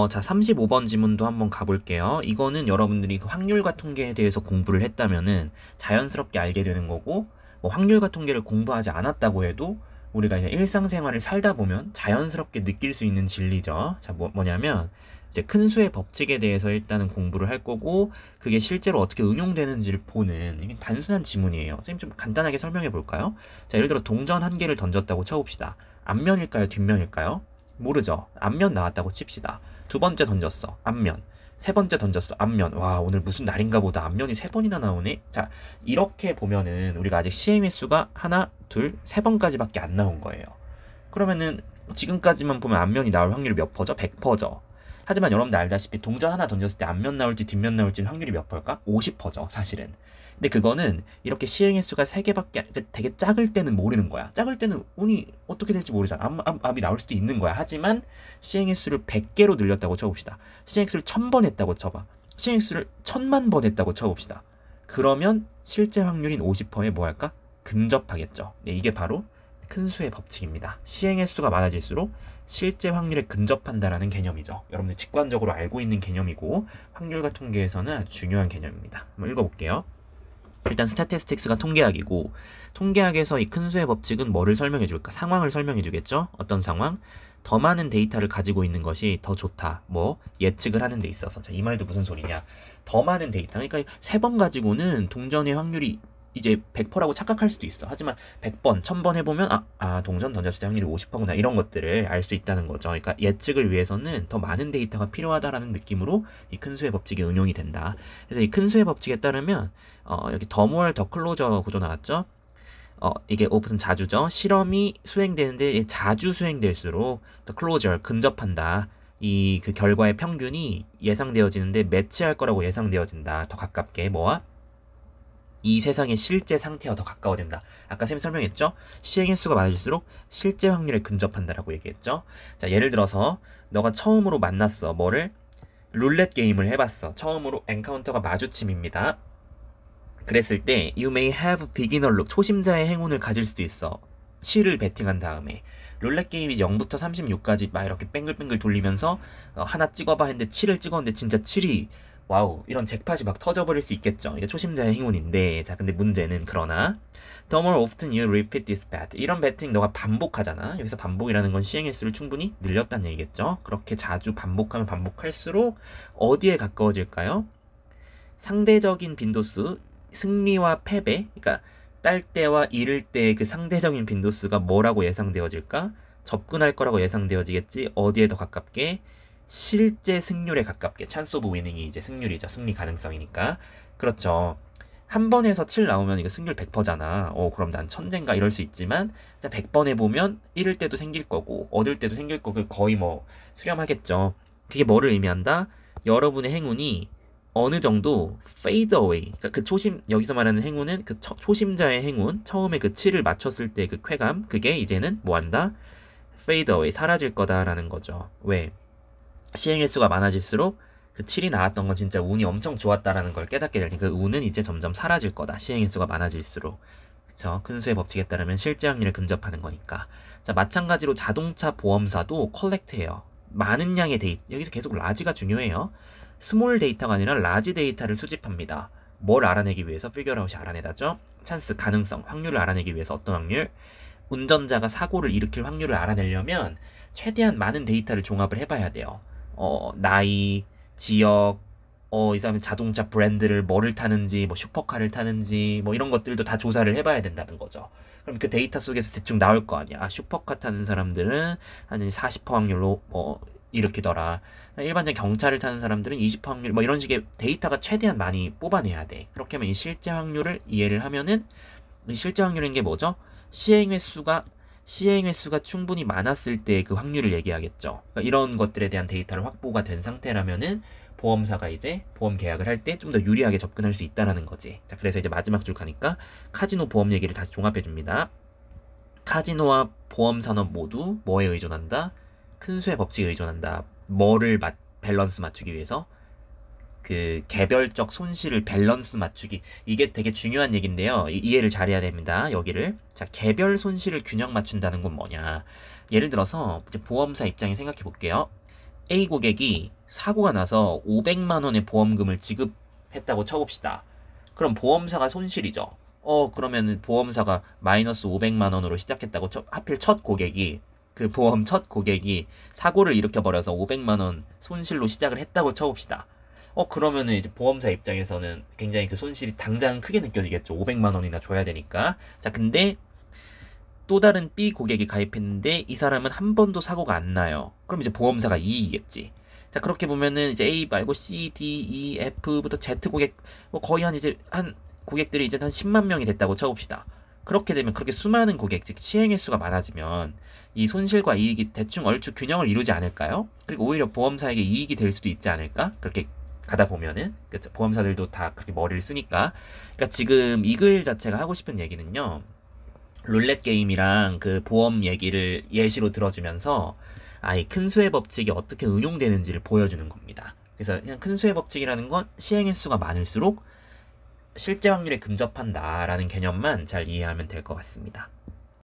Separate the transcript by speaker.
Speaker 1: 자, 35번 지문도 한번 가볼게요. 이거는 여러분들이 그 확률과 통계에 대해서 공부를 했다면은 자연스럽게 알게 되는 거고, 뭐 확률과 통계를 공부하지 않았다고 해도 우리가 이제 일상생활을 살다 보면 자연스럽게 느낄 수 있는 진리죠. 자, 뭐냐면 이제 큰 수의 법칙에 대해서 일단은 공부를 할 거고, 그게 실제로 어떻게 응용되는지를 보는 이게 단순한 지문이에요. 선생님 좀 간단하게 설명해 볼까요? 자, 예를 들어 동전 한 개를 던졌다고 쳐봅시다. 앞면일까요? 뒷면일까요? 모르죠. 앞면 나왔다고 칩시다. 두 번째 던졌어. 앞면. 세 번째 던졌어. 앞면. 와, 오늘 무슨 날인가 보다. 앞면이 세 번이나 나오네. 자, 이렇게 보면은 우리가 아직 시행 횟수가 하나, 둘, 세 번까지밖에 안 나온 거예요. 그러면은 지금까지만 보면 앞면이 나올 확률이 몇 퍼죠? 100퍼죠. 하지만 여러분들 알다시피 동전 하나 던졌을 때 앞면 나올지 뒷면 나올지 확률이 몇 퍼일까? 50퍼죠, 사실은. 근데 그거는 이렇게 시행 횟수가 3개밖에 되게 작을 때는 모르는 거야. 작을 때는 운이 어떻게 될지 모르잖아. 앞이 나올 수도 있는 거야. 하지만 시행 횟수를 100개로 늘렸다고 쳐봅시다. 시행 횟수를 1000번 했다고 쳐봐. 시행 횟수를 1000만 번 했다고 쳐봅시다. 그러면 실제 확률인 50%에 뭐 할까? 근접하겠죠. 네, 이게 바로 큰 수의 법칙입니다. 시행 횟수가 많아질수록 실제 확률에 근접한다라는 개념이죠. 여러분들 직관적으로 알고 있는 개념이고 확률과 통계에서는 아주 중요한 개념입니다. 한번 읽어볼게요. 일단 스태티스틱스가 통계학이고, 통계학에서 이 큰 수의 법칙은 뭐를 설명해 줄까? 상황을 설명해 주겠죠? 어떤 상황? 더 많은 데이터를 가지고 있는 것이 더 좋다. 뭐 예측을 하는 데 있어서. 자, 이 말도 무슨 소리냐? 더 많은 데이터. 그러니까 3번 가지고는 동전의 확률이 이제 100%라고 착각할 수도 있어. 하지만 100번, 1000번 해보면 동전 던졌을 때 확률이 50%구나. 이런 것들을 알 수 있다는 거죠. 그러니까 예측을 위해서는 더 많은 데이터가 필요하다라는 느낌으로 이 큰 수의 법칙이 응용이 된다. 그래서 이 큰 수의 법칙에 따르면 여기 더 모어 더 클로저 구조 나왔죠? 이게 오픈 자주죠. 실험이 수행되는데 자주 수행될수록 더 클로저 근접한다. 이 그 결과의 평균이 예상되어지는데 매치할 거라고 예상되어진다. 더 가깝게 뭐와? 이 세상의 실제 상태와 더 가까워진다. 아까 쌤이 설명했죠? 시행 횟수가 많아질수록 실제 확률에 근접한다라고 얘기했죠. 자, 예를 들어서 너가 처음으로 만났어. 뭐를? 룰렛 게임을 해봤어. 처음으로 엔카운터가 마주침입니다. 그랬을 때 you may have beginner luck. 초심자의 행운을 가질 수도 있어. 7을 베팅한 다음에 룰렛 게임이 0부터 36까지 막 이렇게 뱅글뱅글 돌리면서 하나 찍어봐 했는데 7을 찍었는데 진짜 7이 와우, 이런 잭팟이 막 터져버릴 수 있겠죠. 이게 초심자의 행운인데, 자, 근데 문제는 그러나 the more often you repeat this bet, 이런 배팅 너가 반복하잖아. 여기서 반복이라는 건 시행 횟수를 충분히 늘렸다는 얘기겠죠. 그렇게 자주 반복하면 반복할수록 어디에 가까워질까요? 상대적인 빈도수, 승리와 패배, 그러니까 딸 때와 잃을 때의 그 상대적인 빈도수가 뭐라고 예상되어질까? 접근할 거라고 예상되어지겠지. 어디에 더 가깝게? 실제 승률에 가깝게. 찬스 오브 위닝이 이제 승률이죠. 승리 가능성이니까. 그렇죠. 한 번에서 7 나오면 이거 승률 100%잖아. 그럼 난 천재인가 이럴 수 있지만, 자, 100번 해보면 잃을 때도 생길 거고 얻을 때도 생길 거고 거의 뭐 수렴하겠죠. 그게 뭐를 의미한다? 여러분의 행운이 어느 정도 fade away. 그러니까 그 초심, 여기서 말하는 행운은 그 초심자의 행운, 처음에 그 7을 맞췄을 때 그 쾌감, 그게 이제는 뭐 한다? fade away, 사라질 거다라는 거죠. 왜? 시행 횟수가 많아질수록 그 7이 나왔던 건 진짜 운이 엄청 좋았다라는 걸 깨닫게 될 때 그 운은 이제 점점 사라질 거다. 시행 횟수가 많아질수록. 그쵸? 큰 수의 법칙에 따르면 실제 확률에 근접하는 거니까. 자, 마찬가지로 자동차 보험사도 컬렉트해요. 많은 양의 데이터, 여기서 계속 라지가 중요해요. 스몰 데이터가 아니라 라지 데이터를 수집합니다. 뭘 알아내기 위해서? 피규어아웃이 알아내다죠. 찬스, 가능성, 확률을 알아내기 위해서 어떤 확률? 운전자가 사고를 일으킬 확률을 알아내려면 최대한 많은 데이터를 종합을 해봐야 돼요. 나이, 지역, 이 사람이 자동차 브랜드를 뭐를 타는지, 뭐 슈퍼카를 타는지, 뭐 이런 것들도 다 조사를 해봐야 된다는 거죠. 그럼 그 데이터 속에서 대충 나올 거 아니야. 슈퍼카 타는 사람들은 한 40% 확률로 일으키더라. 일반적인 경차를 타는 사람들은 20% 확률, 뭐 이런 식의 데이터가 최대한 많이 뽑아내야 돼. 그렇게 하면 이 실제 확률을 이해를 하면은, 이 실제 확률인 게 뭐죠? 시행 횟수가 충분히 많았을 때 그 확률을 얘기하겠죠. 그러니까 이런 것들에 대한 데이터를 확보가 된 상태라면은 보험사가 이제 보험 계약을 할 때 좀 더 유리하게 접근할 수 있다라는 거지. 자, 그래서 이제 마지막 줄 가니까 카지노 보험 얘기를 다시 종합해 줍니다. 카지노와 보험 산업 모두 뭐에 의존한다? 큰 수의 법칙에 의존한다. 뭐를 밸런스 맞추기 위해서? 그 개별적 손실을 밸런스 맞추기, 이게 되게 중요한 얘기인데요. 이해를 잘해야 됩니다. 여기를. 자, 개별 손실을 균형 맞춘다는 건 뭐냐? 예를 들어서 이제 보험사 입장에 생각해 볼게요. A 고객이 사고가 나서 500만 원의 보험금을 지급했다고 쳐봅시다. 그럼 보험사가 손실이죠. 그러면 보험사가 마이너스 500만 원으로 시작했다고 하필 첫 고객이 그 보험 첫 고객이 사고를 일으켜버려서 500만 원 손실로 시작을 했다고 쳐봅시다. 그러면은 이제 보험사 입장에서는 굉장히 그 손실이 당장 크게 느껴지겠죠. 500만 원이나 줘야 되니까. 자, 근데 또 다른 B 고객이 가입했는데 이 사람은 한 번도 사고가 안 나요. 그럼 이제 보험사가 이익이겠지. 자, 그렇게 보면은 이제 A 말고 C, D, E, F부터 Z 고객 거의 한 고객들이 이제 한 10만 명이 됐다고 쳐봅시다. 그렇게 되면 그렇게 수많은 고객, 즉 시행의 수가 많아지면 이 손실과 이익이 대충 얼추 균형을 이루지 않을까요? 그리고 오히려 보험사에게 이익이 될 수도 있지 않을까? 그렇게 가다 보면은 그렇죠? 보험사들도 다 그렇게 머리를 쓰니까. 그러니까 지금 이 글 자체가 하고 싶은 얘기는요. 룰렛 게임이랑 그 보험 얘기를 예시로 들어주면서 이 큰 수의 법칙이 어떻게 응용되는지를 보여주는 겁니다. 그래서 그냥 큰 수의 법칙이라는 건 시행의 수가 많을수록 실제 확률에 근접한다라는 개념만 잘 이해하면 될 것 같습니다.